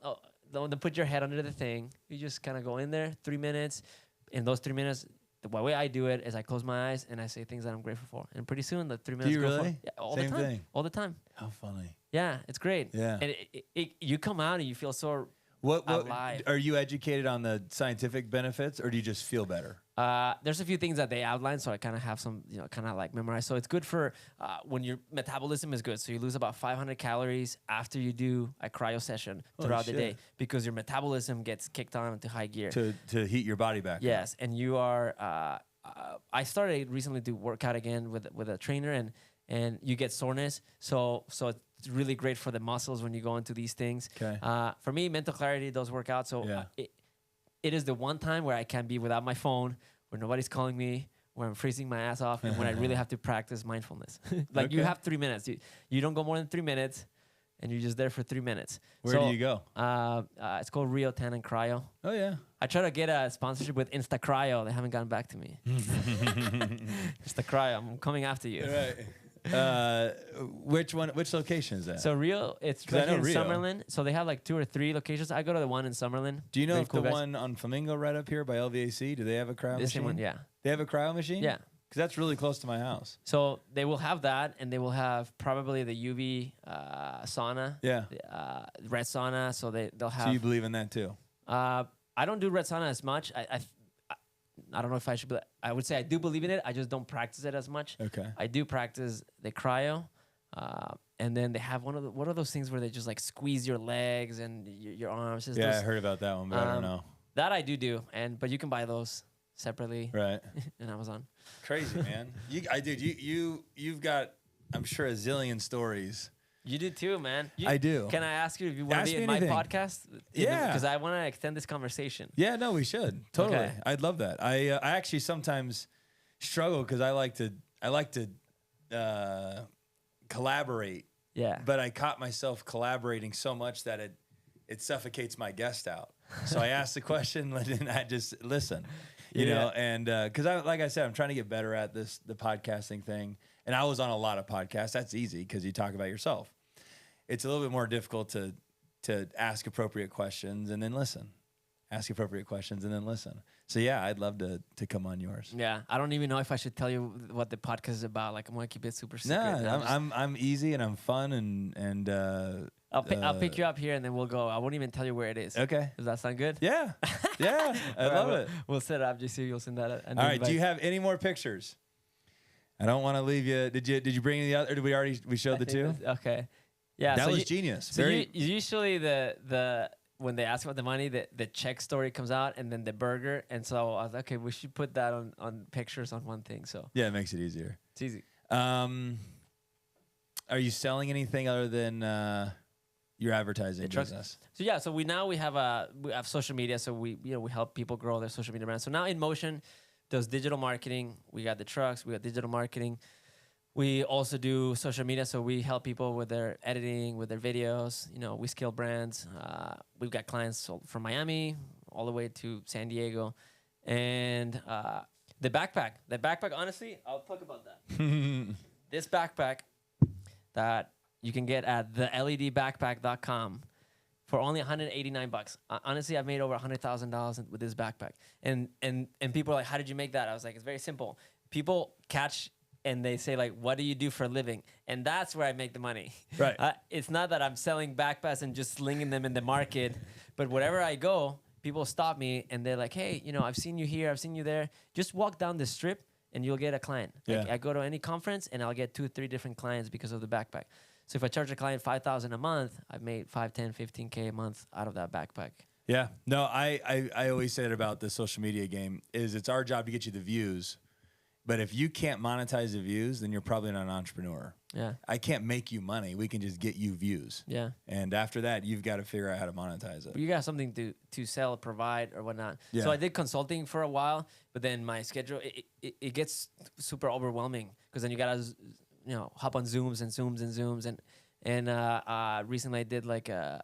Don't put your head under the thing. You just kind of go in there 3 minutes. In those 3 minutes, the way I do it is I close my eyes and I say things that I'm grateful for. And pretty soon the 3 minutes do you go really? Yeah, all Same the time. Thing. All the time. How funny. Yeah, it's great. Yeah. And you come out and you feel so what alive. Are you educated on the scientific benefits, or do you just feel better? There's a few things that they outline, so I kind of have some, kind of like memorized. So it's good for when your metabolism is good. So you lose about 500 calories after you do a cryo session throughout the day because your metabolism gets kicked on into high gear. To heat your body back. Yes, and you are. I started recently to work out again with a trainer, and you get soreness. So it's really great for the muscles when you go into these things. Okay. For me, mental clarity does work out. So it is the one time where I can be without my phone, where nobody's calling me, where I'm freezing my ass off, and when I really have to practice mindfulness. Like you have 3 minutes. You don't go more than 3 minutes, and you're just there for 3 minutes. Where do you go? It's called Rio Tan and Cryo. Oh, yeah. I try to get a sponsorship with Insta Cryo. They haven't gotten back to me. Insta Cryo, I'm coming after you. Right. Which location is that? So Rio, it's right here in Summerlin. So they have like 2 or 3 locations. I go to the one in Summerlin. Do you know if the one on Flamingo right up here by LVAC, do they have a cryo machine? One, yeah. They have a cryo machine? Yeah. Because that's really close to my house. So they will have that, and they will have probably the UV sauna. Yeah. Red sauna. So they'll have. So you believe in that too? I don't do red sauna as much. I don't know if I should. I would say I do believe in it. I just don't practice it as much. Okay. I do practice the cryo, and then they have what are those things where they just like squeeze your legs and your arms? I heard about that one, but I don't know. That I do, but you can buy those separately, right? in Amazon. Crazy, man. You've got, I'm sure, a zillion stories. You do too, man. I do. Can I ask you if you want to be in my podcast? Yeah. Because I want to extend this conversation. Yeah, no, we should. Totally. Okay. I'd love that. I actually sometimes struggle because I like to collaborate. Yeah. But I caught myself collaborating so much that it suffocates my guest out. So I ask the question and I just listen. You know, and because like I said, I'm trying to get better at the podcasting thing. And I was on a lot of podcasts. That's easy because you talk about yourself. It's a little bit more difficult to ask appropriate questions and then listen. Ask appropriate questions and then listen. So yeah, I'd love to come on yours. Yeah, I don't even know if I should tell you what the podcast is about. Like, I'm gonna keep it super secret. No, I'm easy and I'm fun and I'll pick you up here and then we'll go. I won't even tell you where it is. Okay. Does that sound good? Yeah, yeah, I love it. We'll set it up. Just so you'll send that. All right. Do you have any more pictures? I don't want to leave you. Did you bring the other? Or did we showed the 2? Okay. Yeah. That was genius. So usually the when they ask about the money, the check story comes out and then the burger. And so I was like, okay, we should put that on pictures on one thing. So yeah, it makes it easier. It's easy. Are you selling anything other than your advertising business? So yeah, so we have social media. So we help people grow their social media brand. So now In Motion does digital marketing. We got the trucks. We got digital marketing. We also do social media, so we help people with their editing, with their videos. We scale brands. We've got clients from Miami all the way to San Diego. And the backpack, honestly, I'll talk about that. This backpack that you can get at theledbackpack.com for only $189. Honestly, I've made over $100,000 with this backpack. And people are like, how did you make that? I was like, it's very simple. People catch and they say, like, what do you do for a living? And that's where I make the money. Right. It's not that I'm selling backpacks and just slinging them in the market, but wherever I go, people stop me and they're like, hey, I've seen you here, I've seen you there. Just walk down the strip and you'll get a client. Yeah. Like, I go to any conference and I'll get 2-3 different clients because of the backpack. So if I charge a client $5,000 a month, I've made $5, $10, $15K a month out of that backpack. Yeah. No, I always say it about the social media game is it's our job to get you the views. But if you can't monetize the views, then you're probably not an entrepreneur. Yeah. I can't make you money. We can just get you views. Yeah. And after that, you've got to figure out how to monetize it. But you got something to sell, provide, or whatnot. Yeah. So I did consulting for a while, but then my schedule, it gets super overwhelming because then you got to, hop on Zooms and Zooms and Zooms. And recently I did like a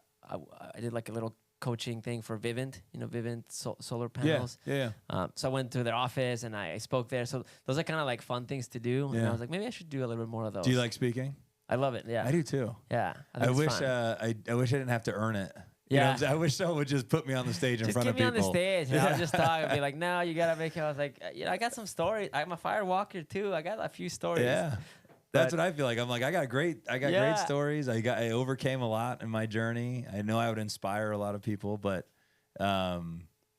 little coaching thing for Vivint, Vivint solar panels. Yeah. So I went to their office and I spoke there. So those are kind of like fun things to do. Yeah. And I was like, maybe I should do a little bit more of those. Do you like speaking? I love it. Yeah. I do too. Yeah. I wish I didn't have to earn it. Yeah. I wish someone would just put me on the stage in front of people. Just get me on the stage and I'll just talk and be like, no, you got to make it. I was like, I got some stories. I'm a fire walker too. I got a few stories. Yeah. That's what I feel like. I'm like, I got great stories. I overcame a lot in my journey. I know I would inspire a lot of people, but are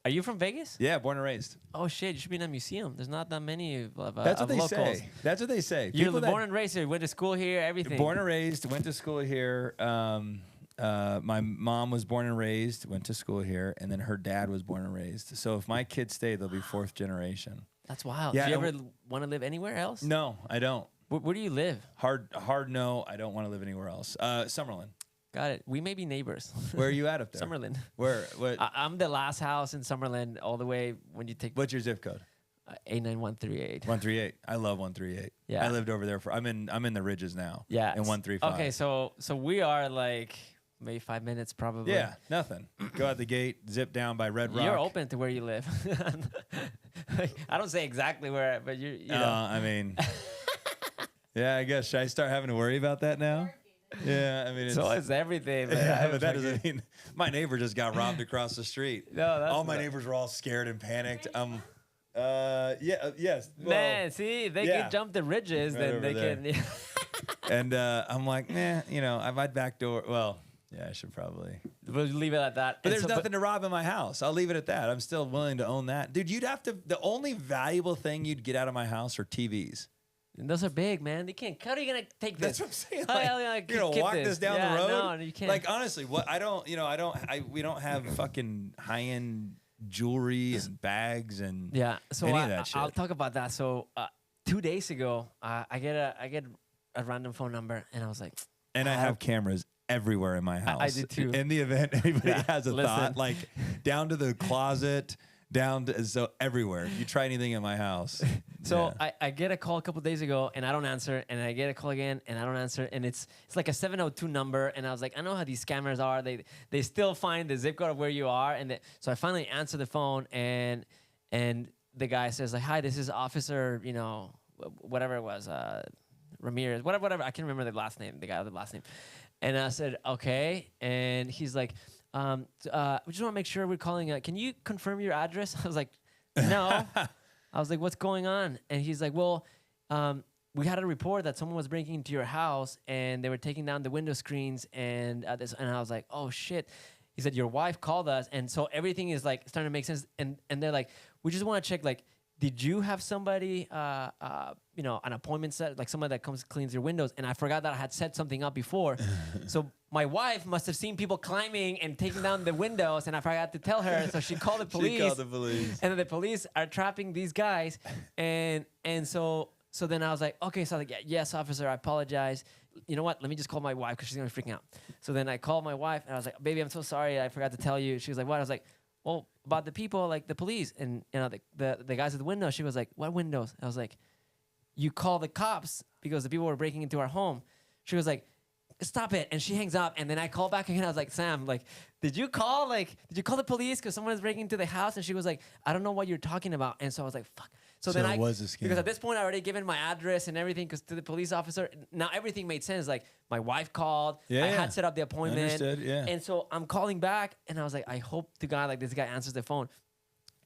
you from Vegas? Yeah, born and raised. Oh shit, you should be in a museum. The's not that many of That's what they locals. say. That's what they say. You're born and raised here. Went to school here. Everything. Born and raised. Went to school here. My mom was born and raised. Went to school here, and then her dad was born and raised. So if my kids stay, they'll be 4th generation. That's wild. Yeah, Do you ever want to live anywhere else? No, I don't. Where do you live? Hard no. I don't want to live anywhere else. Summerlin. Got it. We may be neighbors. Where are you at up there? Summerlin. Where? What? I'm the last house in Summerlin, all the way when you take. What's your zip code? 89138. 138. I love 138. Yeah. I lived over there I'm in the Ridges now. Yeah. In 135. Okay, so we are like maybe 5 minutes probably. Yeah, nothing. Go out the gate, zip down by Red Rock. You're open to where you live. I don't say exactly where, but you know. I mean, yeah, I guess. Should I start having to worry about that now? Yeah, I mean, so it's everything. Man. Yeah, but that doesn't mean my neighbor just got robbed across the street. No, that's all my neighbors were all scared and panicked. Yes. Well, man, see, they can jump the ridges, right then they there. can. And I'm like, nah, I might backdoor. Well, yeah, I should probably. We'll leave it at that. But there's nothing to rob in my house. I'll leave it at that. I'm still willing to own that, dude. You'd have to. The only valuable thing you'd get out of my house are TVs. And those are big, man. They can't. How are you gonna take this? That's what I'm saying. Like, you're gonna walk this down the road. No, you can't. Like honestly, what I don't. We don't have fucking high end jewelry and bags and So any of that shit. I'll talk about that. So 2 days ago, I get a random phone number, and I was like, and I have cameras everywhere in my house. I do too. In the event anybody has a thought, like down to the closet. Down to so everywhere. If you try anything in my house. So I get a call a couple days ago and I don't answer, and I get a call again and I don't answer, and it's like a 702 number, and I was like, I know how these scammers are. They still find the zip code of where you are, and so I finally answer the phone, and the guy says like, hi, this is Officer, whatever it was, Ramirez, whatever. I can't remember the last name, the guy with the last name, and I said okay, and he's like. We just want to make sure we're calling. Can you confirm your address? I was like, no. I was like, what's going on? And he's like, well, we had a report that someone was breaking into your house and they were taking down the window screens and this. And I was like, oh shit. He said, your wife called us, and so everything is like starting to make sense. And they're like, we just want to check, like, did you have somebody, an appointment set, like someone that comes cleans your windows? And I forgot that I had set something up before. So my wife must have seen people climbing and taking down the windows, and I forgot to tell her. So she called the police. And then the police are trapping these guys. And so then I was like, okay. So I was like, yes, officer, I apologize. You know what? Let me just call my wife because she's going to be freaking out. So then I called my wife, and I was like, baby, I'm so sorry. I forgot to tell you. She was like, what? I was like, well, about the people, like the police, and the guys at the window. She was like, what windows? I was like, you call the cops because the people were breaking into our home. She was like, stop it. And she hangs up, and then I call back again. I was like, Sam, like, did you call the police because someone is breaking into the house? And she was like, I don't know what you're talking about. And so I was like, fuck. So then it was a scam. Because at this point I already given my address and everything because to the police officer. Now everything made sense. Like my wife called. I had set up the appointment. Understood, yeah. And so I'm calling back, and I was like, I hope to God like this guy answers the phone.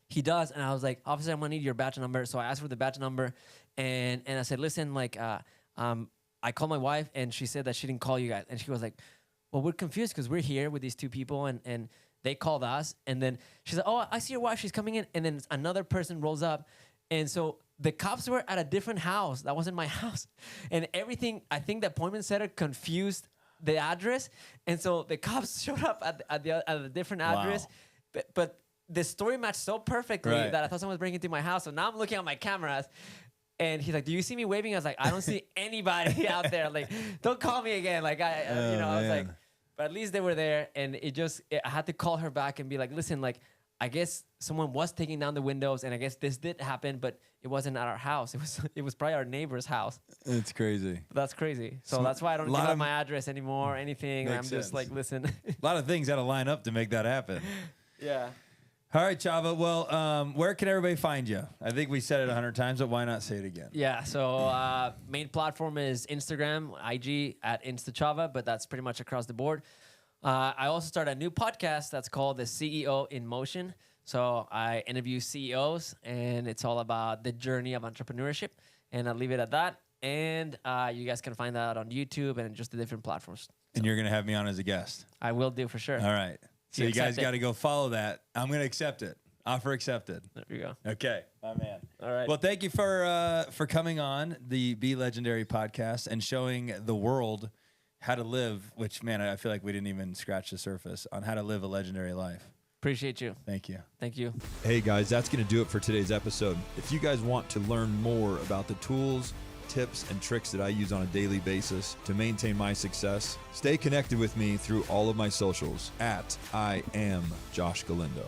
He does, and I was like, officer, I'm gonna need your badge number. So I asked for the badge number, and I said, listen, like, I called my wife, and she said that she didn't call you guys, and she was like, well, we're confused because we're here with these two people, and they called us, and then she's like, oh, I see your wife, she's coming in, and then another person rolls up, and so the cops were at a different house that wasn't my house, and everything. I think the appointment setter confused the address, and so the cops showed up at a different address, but the story matched so perfectly that I thought someone was breaking into my house. So now I'm looking at my cameras, and he's like, do you see me waving? I was like, I don't see anybody out there. Like, don't call me again. Like, I was like, but at least they were there. And I had to call her back and be like, listen, like, I guess someone was taking down the windows, and I guess this did happen, but it wasn't at our house. It was probably our neighbor's house. It's crazy. That's crazy. So that's why I don't give out my address anymore or anything. I'm just like, listen. A lot of things had to line up to make that happen. Yeah. All right, Chava. Well, where can everybody find you? I think we said it 100 times, but why not say it again? Yeah. So main platform is Instagram, IG at InstaChava, but that's pretty much across the board. I also started a new podcast that's called The CEO in Motion. So I interview CEOs, and it's all about the journey of entrepreneurship. And I'll leave it at that. And you guys can find that on YouTube and just the different platforms. And you're going to have me on as a guest. I will do for sure. All right. So you guys got to go follow that. I'm going to accept it. Offer accepted. There you go. Okay, my man. All right. Well, thank you for coming on the Be Legendary podcast and showing the world how to live, which, man, I feel like we didn't even scratch the surface on how to live a legendary life. Appreciate you. Thank you. Thank you. Hey, guys, that's going to do it for today's episode. If you guys want to learn more about the tools, tips and tricks that I use on a daily basis to maintain my success. Stay connected with me through all of my socials at I am Josh Galindo.